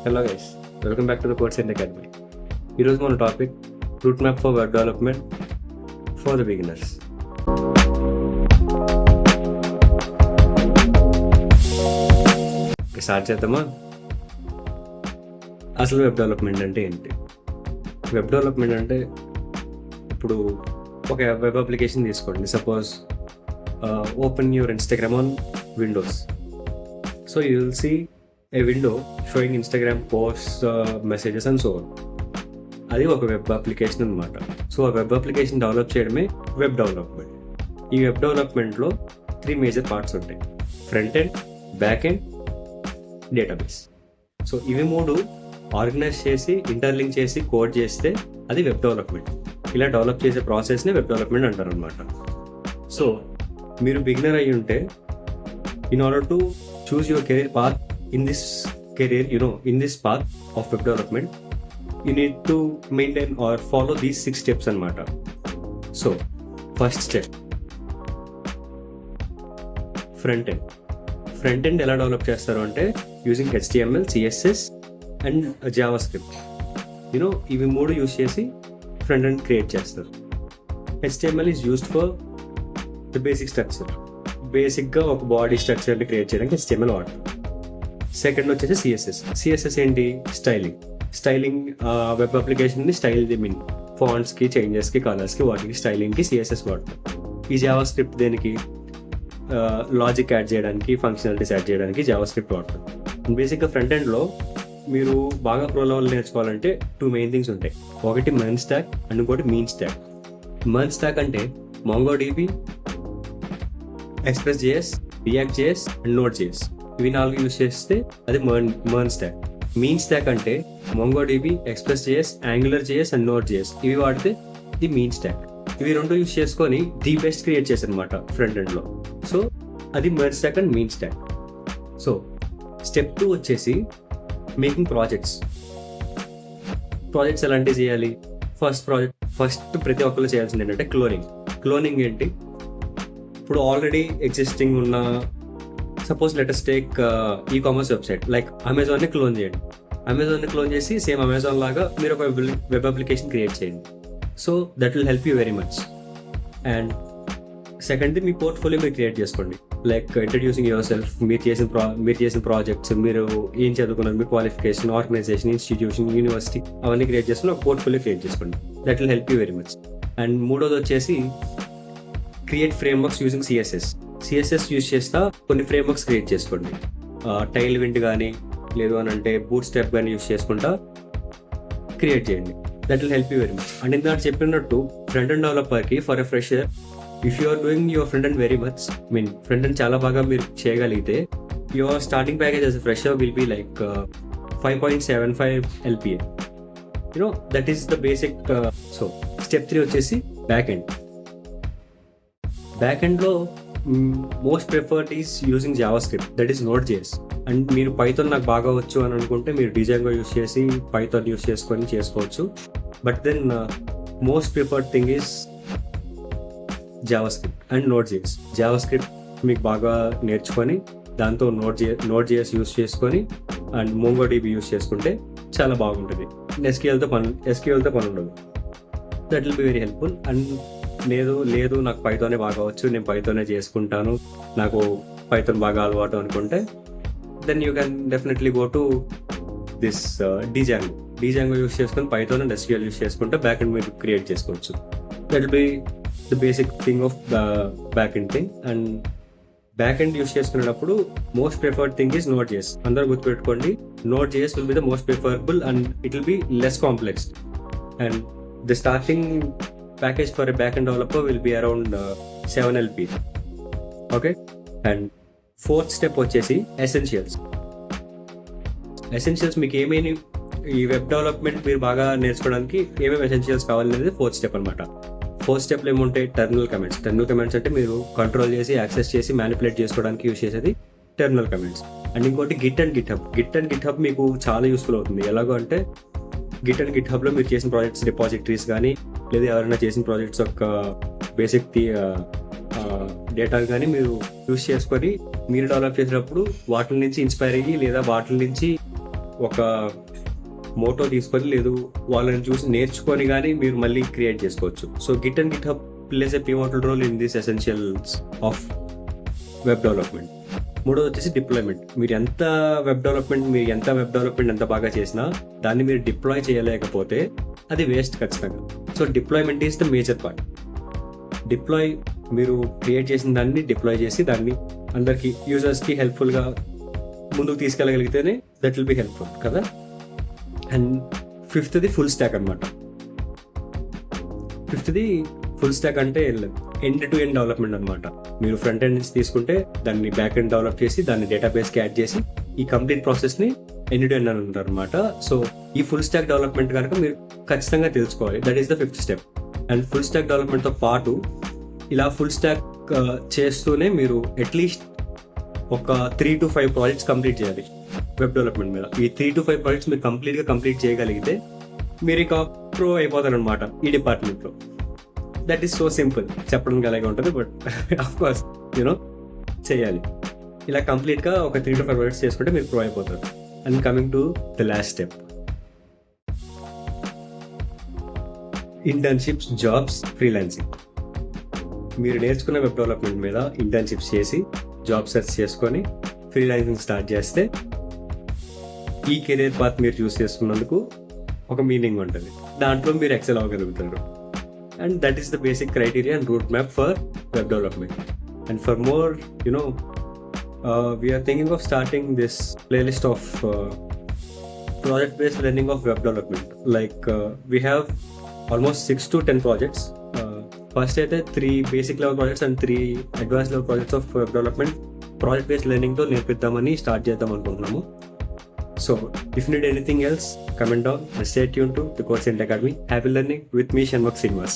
Hello guys, welcome back to the course in academy. ఈరోజు మన topic route map for web development for the beginners. Start చేద్దామా? అసలు web development అంటే ఏంటి? Web development అంటే ఇప్పుడు ఒక వెబ్ అప్లికేషన్ తీసుకోండి. Suppose open your Instagram on Windows. So you will see a window showing Instagram post, messages and so on. అది ఒక వెబ్ అప్లికేషన్ అనమాట. సో ఆ వెబ్ అప్లికేషన్ డెవలప్ చేయడమే వెబ్ డెవలప్మెంట్. ఈ వెబ్ డెవలప్మెంట్లో 3 మేజర్ పార్ట్స్ ఉంటాయి: front end, back end, database. So ఇవి 3 organise చేసి ఇంటర్లింక్ చేసి కోడ్ చేస్తే అది వెబ్ డెవలప్మెంట్. ఇలా డెవలప్ చేసే ప్రాసెస్ని వెబ్ డెవలప్మెంట్ అంటారు అనమాట. సో మీరు బిగినర్ అయ్యి ఉంటే, in order to choose your career path in this path of web development, you need to maintain or follow these 6 steps anamata. So first step, front end ela develop chestaru ante using HTML, CSS and JavaScript. ఇవి 3 use చేసి front end create చేస్తారు. HTML is used for the basic structure. బేసిక్గా ఒక body స్ట్రక్చర్ని create చేయడానికి HTML వాడతాం. Second వచ్చేసి CSS ఏంటి? Styling web అప్లికేషన్ని style ఫాంట్స్కి, చేంజెస్కి, కలర్స్కి, వాటికి స్టైలింగ్కి సిఎస్ఎస్ వాడతాం. ఈ జావా స్క్రిప్ట్ దేనికి? లాజిక్ యాడ్ చేయడానికి, ఫంక్షనాలిటీస్ యాడ్ చేయడానికి జావా స్క్రిప్ట్ వాడతాం. బేసిక్గా ఫ్రంట్ ఎండ్లో మీరు బాగా ప్రో లెవెల్ నేర్చుకోవాలంటే 2 మెయిన్ థింగ్స్ ఉంటాయి. ఒకటి మెర్న్ స్టాక్ అండ్ ఇంకోటి మీన్ స్టాక్. మెర్న్ స్టాక్ అంటే MongoDB, Express.js, React.js and Node.js. ఇవి 4 యూజ్ చేస్తే అది మెర్న్ స్టాక్. మీన్ స్టాక్ అంటే MongoDB, Express.js, AngularJS and Node.js. ఇవి వాడితే ఇది మీన్ స్టాక్. ఇవి 2 యూజ్ చేసుకొని ది బెస్ట్ క్రియేట్ చేశారనమాట ఫ్రంట్ ఎండ్లో. సో అది MERN stack and MEAN stack. So step 2 వచ్చేసి మేకింగ్ ప్రాజెక్ట్స్ ఎలాంటివి చేయాలి? ఫస్ట్ ప్రతి ఒక్కరు చేయాల్సింది ఏంటంటే క్లోనింగ్ ఏంటి? ఇప్పుడు ఆల్రెడీ ఎగ్జిస్టింగ్ ఉన్న, suppose let us take e-commerce website like అమెజాన్ని క్లోన్ చేయండి. అమెజాన్ని క్లోన్ చేసి సేమ్ అమెజాన్ లాగా మీరు ఒక వెబ్ అప్లికేషన్ క్రియేట్ చేయండి. So that will help you very much. And సెకండ్ది మీ పోర్ట్ఫోలియో మీరు క్రియేట్ చేసుకోండి. లైక్ ఇంట్రడ్యూసింగ్ యువర్ సెల్ఫ్, మీరు చేసిన ప్రాజెక్ట్స్, మీరు ఏం చదువుకున్నారు, మీ క్వాలిఫికేషన్, ఆర్గనైజేషన్, ఇన్స్టిట్యూషన్, యూనివర్సిటీ, అవన్నీ క్రియేట్ చేసుకుని ఒక పోర్ట్ఫోలియో క్రియేట్ చేసుకోండి. That will help you very much. And మూడోది వచ్చేసి create frameworks using CSS use చేస్తా కొన్ని ఫ్రేమ్వర్క్స్ క్రియేట్ చేసుకోండి. టైల్ విండ్ కానీ, లేదు అని అంటే బూట్ స్ట్రాప్ కానీ యూజ్ చేసుకుంటా క్రియేట్ చేయండి. That will help you very much. And ఇందాక చెప్పినట్టు ఫ్రంట్ ఎండ్ డెవలపర్కి for a fresher, if you are doing your front end very much, front end చాలా బాగా మీరు చేయగలిగితే, your starting package as a fresher will be like 5.75 LPA. That is the basic. So step 3 వచ్చేసి back ఎండ్లో most preferred is using JavaScript, that is Node.js. And మీరు Python నాకు బాగా వచ్చు అని అనుకుంటే మీరు డిజైన్గా యూస్ చేసి పైథాన్ యూస్ చేసుకొని చేసుకోవచ్చు. But then most preferred thing is JavaScript and Node.js. JavaScript మీకు బాగా నేర్చుకొని దాంతో Node.js యూస్ చేసుకొని అండ్ MongoDB యూస్ చేసుకుంటే చాలా బాగుంటుంది. ఎస్క్యూఎల్తో పని ఉండదు. That will be very helpful. And లేదు నాకు పైథానే బాగా వచ్చు, నేను పైథానే చేసుకుంటాను, నాకు పైథాన్ బాగా అలవాటు అనుకుంటే, then you can definitely go to this Django use చేసుకొని పైథాన్ అండ్ SQL యూస్ చేసుకుంటే బ్యాక్ ఎండ్ మీరు క్రియేట్ చేసుకోవచ్చు. That will be the basic thing of the back end thing. And back end use చేసుకునేటప్పుడు most preferred thing is Node.js. అందరూ గుర్తుపెట్టుకోండి, Node.js will be the most preferable and it will be less complex. And the starting package for a backend developer will be around 7 LP. Okay, and fourth step వచ్చేసి essentials. మీకు ఏమేమి ఈ web development మీరు బాగా నేర్చుకోవడానికి ఏమేమి essentials కావాలనేది 4th step అనమాట. 4th స్టెప్లో ఏముంటాయి? టెర్మినల్ కమాండ్స్ అంటే మీరు కంట్రోల్ చేసి, యాక్సెస్ చేసి, మ్యానిపులేట్ చేసుకోవడానికి యూస్ చేసేది టెర్మినల్ కమాండ్స్. అండ్ ఇంకోటి గిట్ అండ్ గిట్ హబ్ మీకు చాలా యూస్ఫుల్ అవుతుంది. ఎలాగో అంటే గిట్ హబ్లో మీరు చేసిన ప్రాజెక్ట్స్ రిపాజిటరీస్ కానీ, లేదా ఎవరైనా చేసిన ప్రాజెక్ట్స్ యొక్క బేసిక్ డేటా కానీ మీరు యూస్ చేసుకొని మీరు డెవలప్ చేసేటప్పుడు వాటి నుంచి ఇన్స్పైర్ అయ్యి, లేదా వాటి నుంచి ఒక మోటో తీసుకొని లేదు వాళ్ళని చూసి నేర్చుకొని కానీ మీరు మళ్ళీ క్రియేట్ చేసుకోవచ్చు. So Git and GitHub plays a pivotal role in this essentials of web development. మూడోది వచ్చేసి డిప్లాయ్మెంట్. మీరు ఎంత వెబ్ డెవలప్మెంట్ ఎంత బాగా చేసినా దాన్ని మీరు డిప్లాయ్ చేయలేకపోతే అది వేస్ట్ ఖచ్చితంగా. So deployment is the major part. Deploy మీరు క్రియేట్ చేసిన దాన్ని డిప్లాయ్ చేసి దాన్ని అందరికి యూజర్స్కి హెల్ప్ఫుల్గా ముందుకు తీసుకెళ్ళగలిగితేనే దట్ విల్ బి హెల్ప్ఫుల్ కదా. అండ్ ఫిఫ్త్ది ఫుల్ స్టాక్ అనమాట. ఫిఫ్త్ది ఫుల్ స్టాక్ అంటే ఎండ్ టు ఎండ్ డెవలప్మెంట్ అనమాట. మీరు ఫ్రంట్ ఎండ్ నుంచి తీసుకుంటే దాన్ని బ్యాక్ ఎండ్ డెవలప్ చేసి దాన్ని డేటాబేస్కి యాడ్ చేసి ఈ కంప్లీట్ ప్రాసెస్ని ఎండ్ టు ఎండ్ అని అంటారు అనమాట. సో ఈ ఫుల్ స్టాక్ డెవలప్మెంట్ కనుక మీరు ఖచ్చితంగా తెలుసుకోవాలి. That is the fifth step. And full stack డెవలప్మెంట్తో పాటు ఇలా ఫుల్ స్టాక్ చేస్తూనే మీరు అట్లీస్ట్ ఒక 3 to 5 ప్రాజెక్ట్స్ కంప్లీట్ చేయాలి వెబ్ డెవలప్మెంట్ మీద. ఈ 3 to 5 ప్రాజెక్ట్స్ మీరు కంప్లీట్ చేయగలిగితే మీరు ఇక ప్రో అయిపోతారు అనమాట ఈ డిపార్ట్మెంట్లో. దట్ ఈస్ సో సింపుల్, చెప్పడానికి అలాగే ఉంటుంది, బట్ ఆఫ్ కోర్స్ యూనో చేయాలి. ఇలా కంప్లీట్గా ఒక 3 to 5 ప్రాజెక్ట్స్ చేసుకుంటే మీరు ప్రో అయిపోతారు. And coming to the last step, internships, jobs, freelancing. మీరు నేర్చుకున్న వెబ్ డెవలప్మెంట్ మీద ఇంటర్న్షిప్స్ చేసి జాబ్ సెర్చ్ చేసుకొని ఫ్రీలాన్సింగ్ స్టార్ట్ చేస్తే ఈ కెరీర్ పాత్ మీరు చూస్ చేసుకున్నందుకు ఒక మీనింగ్ ఉంటుంది. దాంట్లో మీరు ఎక్సెల్ అవ్వగలుగుతారు. And that is the basic criteria and road map for web development. And for more we're thinking of starting this playlist of project based learning of web development. Like we have almost 6 to 10 projects. First అయితే 3 basic level projects and 3 advanced level projects of web development project based learning తో నేర్పిద్దామని start చేద్దాం అనుకుంటున్నాము. So if you need anything else, comment down and stay tuned to the Course Academy. Happy learning with me, Shanmukh Srinivas.